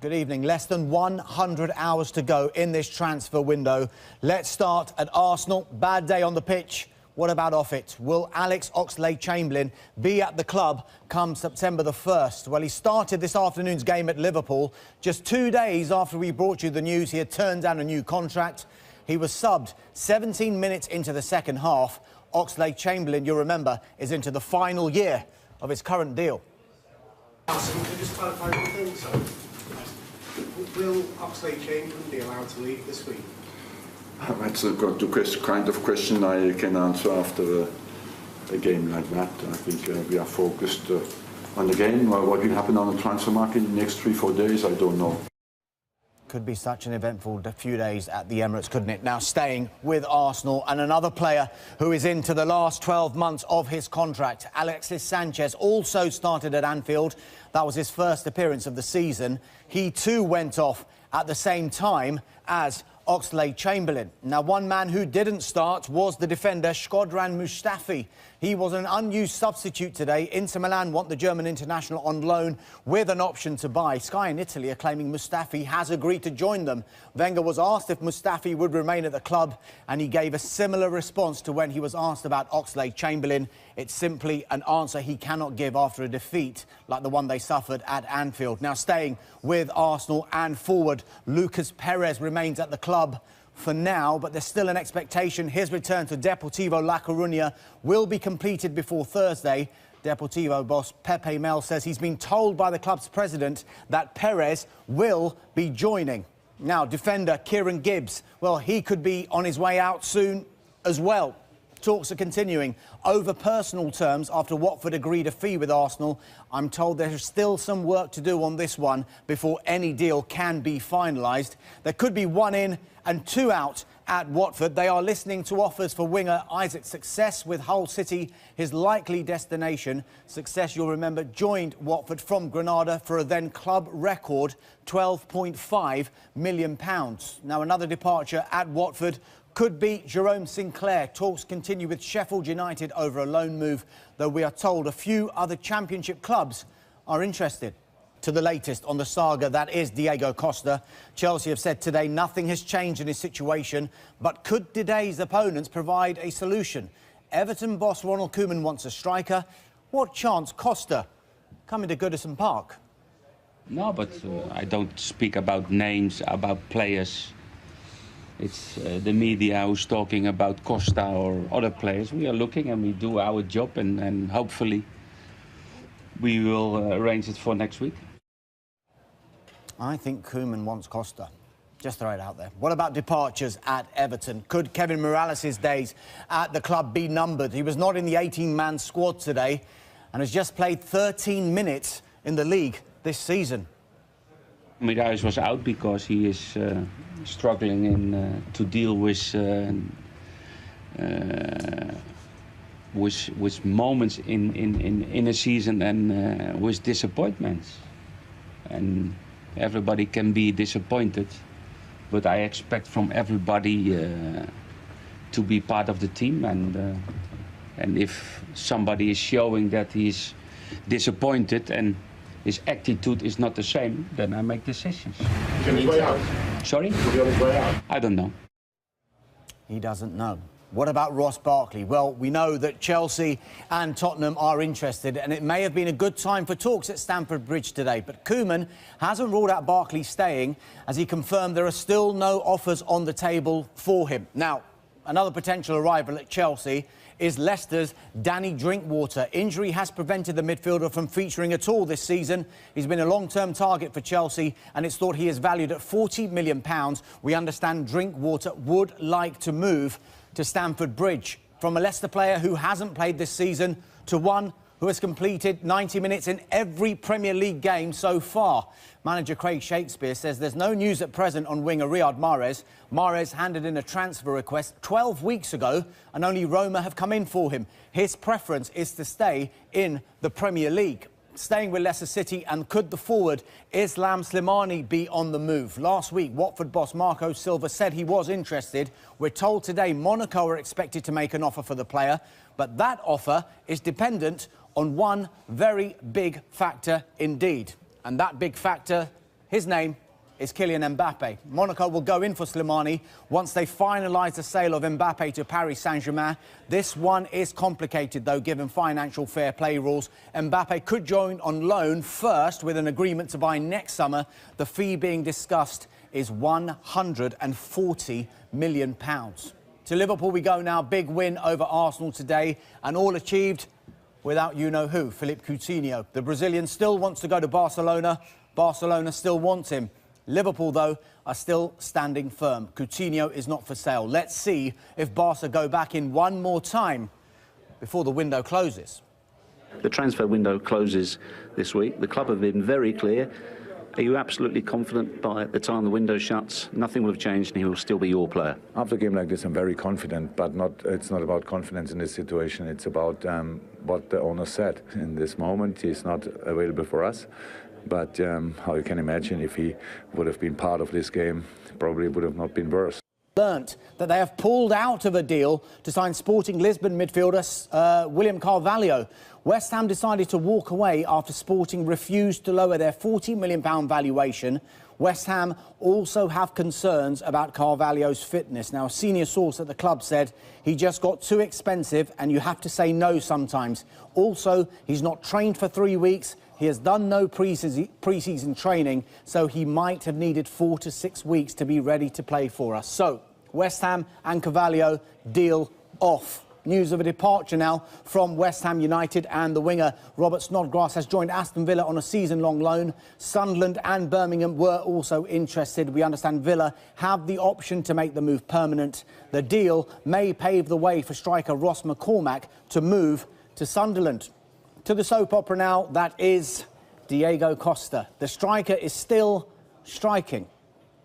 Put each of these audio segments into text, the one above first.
Good evening. Less than 100 hours to go in this transfer window. Let's start at Arsenal. Bad day on the pitch. What about off it? Will Alex Oxlade-Chamberlain be at the club come September the 1st? Well, he started this afternoon's game at Liverpool. Just 2 days after we brought you the news, he had turned down a new contract. He was subbed 17 minutes into the second half. Oxlade-Chamberlain, you'll remember, is into the final year of his current deal. Can you just clarify one thing, so? Will Oxlade-Chamberlain be allowed to leave this week? That's the kind of question I can answer after a game like that. I think we are focused on the game. What will happen on the transfer market in the next 3-4 days, I don't know. Could be such an eventful few days at the Emirates, couldn't it? Now, staying with Arsenal, and another player who is into the last 12 months of his contract, Alexis Sanchez, also started at Anfield. That was his first appearance of the season. He too went off at the same time as Oxlade-Chamberlain. Now, one man who didn't start was the defender Shkodran Mustafi. He was an unused substitute today. Inter Milan want the German international on loan with an option to buy. Sky in Italy are claiming Mustafi has agreed to join them. Wenger was asked if Mustafi would remain at the club, and he gave a similar response to when he was asked about Oxlade-Chamberlain. It's simply an answer he cannot give after a defeat like the one they suffered at Anfield. Now, staying with Arsenal and forward, Lucas Perez remains at the club for now, but there's still an expectation his return to Deportivo La Coruña will be completed before Thursday. Deportivo boss Pepe Mel says he's been told by the club's president that Perez will be joining. Now, defender Kieran Gibbs, well, he could be on his way out soon as well. Talks are continuing over personal terms after Watford agreed a fee with Arsenal. I'm told there's still some work to do on this one before any deal can be finalised. There could be 1 in and 2 out at Watford. They are listening to offers for winger Isaac Success, with Hull City his likely destination. Success, you'll remember, joined Watford from Granada for a then club record £12.5 million. Now, another departure at Watford could be Jerome Sinclair. Talks continue with Sheffield United over a loan move, though we are told a few other Championship clubs are interested. To the latest on the saga that is Diego Costa, Chelsea have said today nothing has changed in his situation, but could today's opponents provide a solution? Everton boss Ronald Koeman wants a striker. What chance Costa coming to Goodison Park? No, but I don't speak about names, about players. It's the media who's talking about Costa or other players. We are looking and we do our job, and hopefully we will arrange it for next week. I think Koeman wants Costa. Just throw it out there. What about departures at Everton? Could Kevin Morales' days at the club be numbered? He was not in the 18-man squad today and has just played 13 minutes in the league this season. Miralles was out because he is struggling to deal with moments in a season and with disappointments. And everybody can be disappointed, but I expect from everybody to be part of the team. And if somebody is showing that he's disappointed and his attitude is not the same, then I make decisions. Is he on his way out? Sorry? Is he on his way out? I don't know. He doesn't know. What about Ross Barkley? Well, we know that Chelsea and Tottenham are interested, and it may have been a good time for talks at Stamford Bridge today. But Koeman hasn't ruled out Barkley staying, as he confirmed there are still no offers on the table for him. Now, another potential arrival at Chelsea is Leicester's Danny Drinkwater. Injury has prevented the midfielder from featuring at all this season. He's been a long-term target for Chelsea, and it's thought he is valued at £40 million. We understand Drinkwater would like to move to Stamford Bridge. From a Leicester player who hasn't played this season to one who has completed 90 minutes in every Premier League game so far. Manager Craig Shakespeare says there's no news at present on winger Riyad Mahrez. Mahrez handed in a transfer request 12 weeks ago, and only Roma have come in for him. His preference is to stay in the Premier League. Staying with Leicester City, and could the forward Islam Slimani be on the move? Last week, Watford boss Marco Silva said he was interested. We're told today Monaco are expected to make an offer for the player, but that offer is dependent on one very big factor indeed. And that big factor His name is Kylian Mbappe. Monaco will go in for Slimani once they finalise the sale of Mbappe to Paris Saint-Germain. This one is complicated, though, given financial fair play rules. Mbappe could join on loan first with an agreement to buy next summer. The fee being discussed is £140 million. To Liverpool we go now. Big win over Arsenal today, and all achieved without you-know-who, Philippe Coutinho. The Brazilian still wants to go to Barcelona. Barcelona still wants him. Liverpool, though, are still standing firm. Coutinho is not for sale. Let's see if Barca go back in one more time before the window closes. The transfer window closes this week. The club have been very clear. Are you absolutely confident by the time the window shuts, nothing will have changed and he will still be your player? After a game like this, I'm very confident, but it's not about confidence in this situation. It's about what the owner said. In this moment, he's not available for us. But how you can imagine, if he would have been part of this game, probably would have not been worse. Learnt that they have pulled out of a deal to sign Sporting Lisbon midfielder William Carvalho. West Ham decided to walk away after Sporting refused to lower their £40 million valuation. West Ham also have concerns about Carvalho's fitness. Now, a senior source at the club said he just got too expensive and you have to say no sometimes. Also, he's not trained for 3 weeks. He has done no pre-season training, so he might have needed 4 to 6 weeks to be ready to play for us. So, West Ham and Carvalho deal off. News of a departure now from West Ham United, and the winger Robert Snodgrass has joined Aston Villa on a season-long loan. Sunderland and Birmingham were also interested. We understand Villa have the option to make the move permanent. The deal may pave the way for striker Ross McCormack to move to Sunderland. To the soap opera now, that is Diego Costa. The striker is still striking.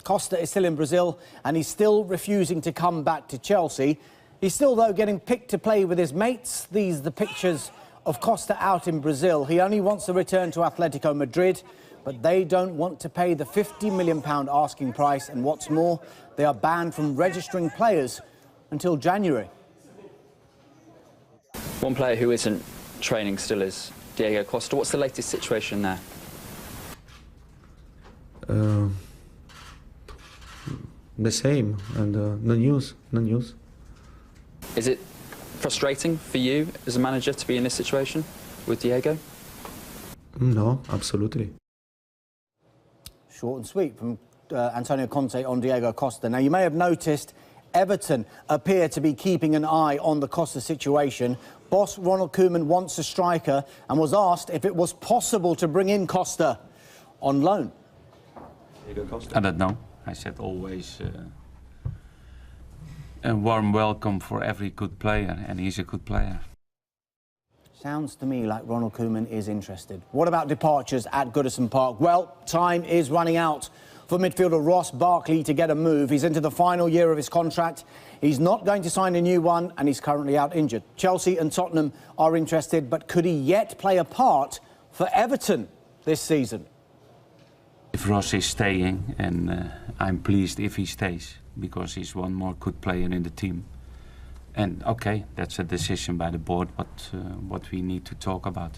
Costa is still in Brazil and he's still refusing to come back to Chelsea. He's still, though, getting picked to play with his mates. These are the pictures of Costa out in Brazil. He only wants to return to Atletico Madrid, but they don't want to pay the £50 million asking price. And what's more, they are banned from registering players until January. One player who isn't training still is Diego Costa. What's the latest situation there? The same, and no news. Is it frustrating for you as a manager to be in this situation with Diego? No, absolutely. Short and sweet from Antonio Conte on Diego Costa. Now, you may have noticed Everton appear to be keeping an eye on the Costa situation. Boss Ronald Koeman wants a striker and was asked if it was possible to bring in Costa on loan. I don't know. I said always a warm welcome for every good player, and he's a good player. Sounds to me like Ronald Koeman is interested. What about departures at Goodison Park? Well, time is running out for midfielder Ross Barkley to get a move. He's into the final year of his contract. He's not going to sign a new one, and he's currently out injured. Chelsea and Tottenham are interested, but could he yet play a part for Everton this season? If Ross is staying, and I'm pleased if he stays, because he's one more good player in the team. And okay, that's a decision by the board, but what we need to talk about.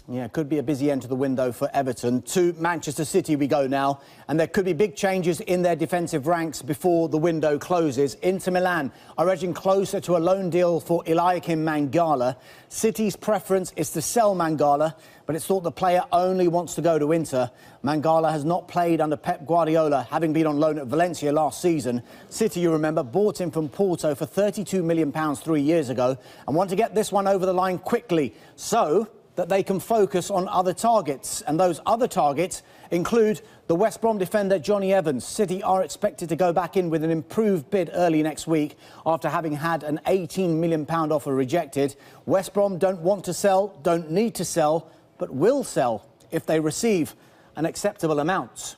Yeah, it could be a busy end to the window for Everton. To Manchester City we go now, and there could be big changes in their defensive ranks before the window closes. Inter Milan are edging closer to a loan deal for Eliakim Mangala. City's preference is to sell Mangala, but it's thought the player only wants to go to Inter. Mangala has not played under Pep Guardiola, having been on loan at Valencia last season. City, you remember, bought him from Porto for £32 million 3 years ago and want to get this one over the line quickly so that they can focus on other targets. And those other targets include the West Brom defender Johnny Evans. City are expected to go back in with an improved bid early next week after having had an £18 million offer rejected. West Brom don't want to sell, don't need to sell, but will sell if they receive an acceptable amount.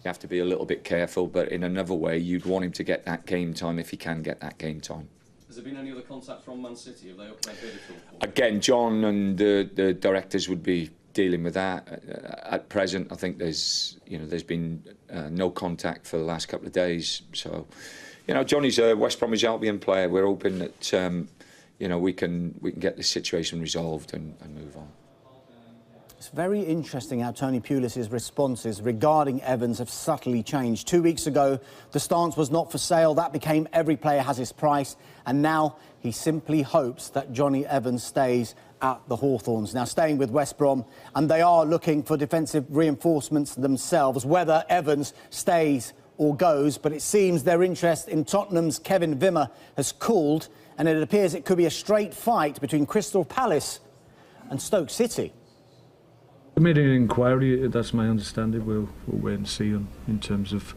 You have to be a little bit careful, but in another way, you'd want him to get that game time if he can get that game time. Has there been any other contact from Man City? Have they upped their bid at all? Again, John and the directors would be dealing with that. At present, I think there's been no contact for the last couple of days. So, Johnny's a West Bromwich Albion player. We're hoping that we can get this situation resolved and move on. It's very interesting how Tony Pulis's responses regarding Evans have subtly changed. 2 weeks ago, the stance was not for sale. That became every player has his price. And now he simply hopes that Jonny Evans stays at the Hawthorns. Now, staying with West Brom, and they are looking for defensive reinforcements themselves, whether Evans stays or goes. But it seems their interest in Tottenham's Kevin Wimmer has cooled, and it appears it could be a straight fight between Crystal Palace and Stoke City. They made an inquiry, that's my understanding. We'll wait and see in terms of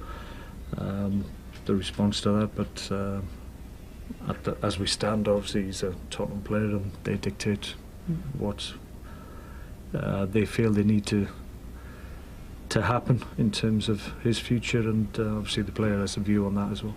the response to that. But as we stand, obviously he's a Tottenham player and they dictate what they feel they need to happen in terms of his future, and obviously the player has a view on that as well.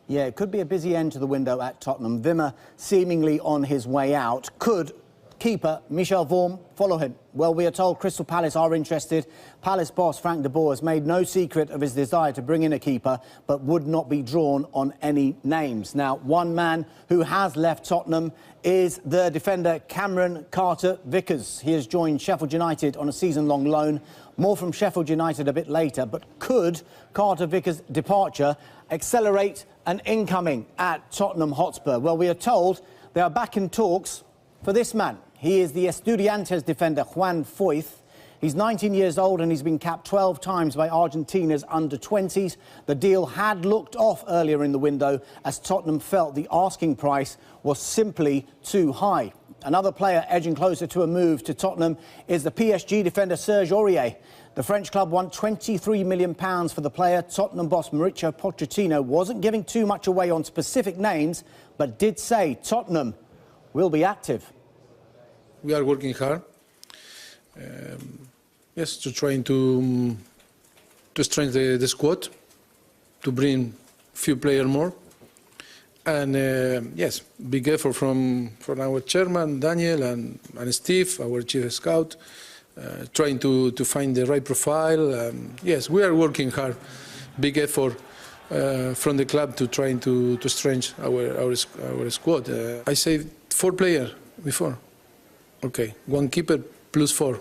Yeah, it could be a busy end to the window at Tottenham. Wimmer seemingly on his way out. Could keeper Michel Vorm follow him? Well, we are told Crystal Palace are interested. Palace boss Frank de Boer has made no secret of his desire to bring in a keeper, but would not be drawn on any names. Now, one man who has left Tottenham is the defender Cameron Carter-Vickers. He has joined Sheffield United on a season-long loan. More from Sheffield United a bit later, but could Carter-Vickers' departure accelerate an incoming at Tottenham Hotspur? Well, we are told they are back in talks for this man. He is the Estudiantes defender Juan Foyth. He's 19 years old and he's been capped 12 times by Argentina's under-20s. The deal had looked off earlier in the window as Tottenham felt the asking price was simply too high. Another player edging closer to a move to Tottenham is the PSG defender Serge Aurier. The French club won £23 million for the player. Tottenham boss Mauricio Pochettino wasn't giving too much away on specific names, but did say Tottenham will be active. We are working hard, yes, to trying to strengthen the squad, to bring few players more, and yes, big effort from our chairman Daniel and Steve, our chief scout, trying to find the right profile. Yes, we are working hard, big effort from the club to trying to strengthen our squad. I say 4 players before. Okay, 1 keeper plus 4.